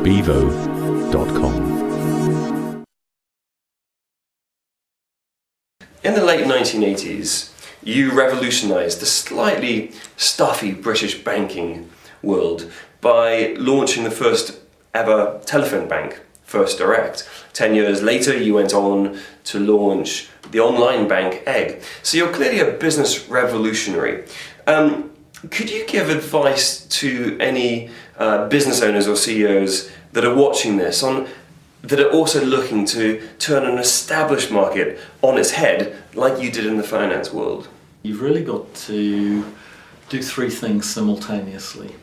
bevo.com. In the late 1980s, you revolutionized the slightly stuffy British banking world by launching the first ever telephone bank, First Direct. 10 years later, you went on to launch the online bank Egg. So you're clearly a business revolutionary. Could you give advice to any business owners or CEOs that are watching this, that are also looking to turn an established market on its head, like you did in the finance world? You've really got to do three things simultaneously.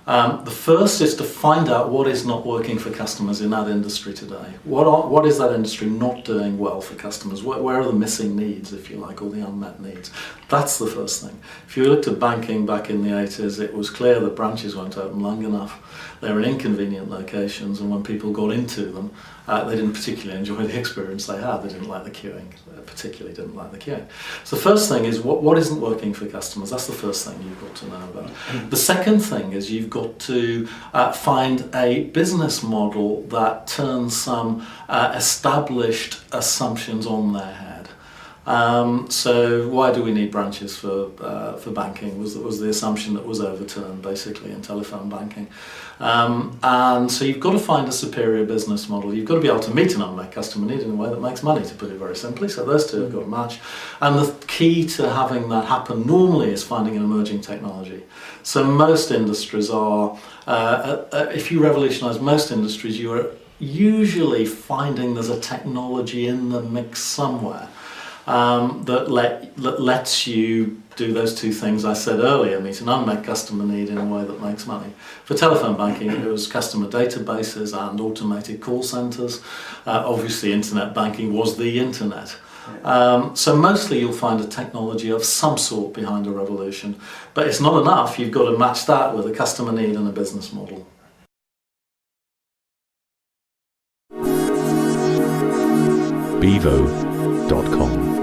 The first is to find out what is not working for customers in that industry today. What is that industry not doing well for customers? Where are the missing needs, if you like, or the unmet needs? That's the first thing. If you looked at banking back in the 80s, it was clear that branches weren't open long enough. They were in inconvenient locations, and when people got into them, they didn't particularly enjoy the experience they had. They didn't like the queuing, particularly didn't like the queuing. So the first thing is what isn't working for customers. That's the first thing you've got to know about. The second thing is you've got to find a business model that turns some established assumptions on their head. So why do we need branches for banking was the assumption that was overturned basically in telephone banking. And so you've got to find a superior business model. You've got to be able to meet an unmet customer need in a way that makes money, to put it very simply. So those two have got to match. And the key to having that happen normally is finding an emerging technology. So most industries are, if you revolutionize most industries, you are usually finding there's a technology in the mix somewhere that lets you do those two things I said earlier, meet an unmet customer need in a way that makes money. For telephone banking, it was customer databases and automated call centres. Obviously, internet banking was the internet. So mostly you'll find a technology of some sort behind a revolution. But it's not enough, you've got to match that with a customer need and a business model. bevo.com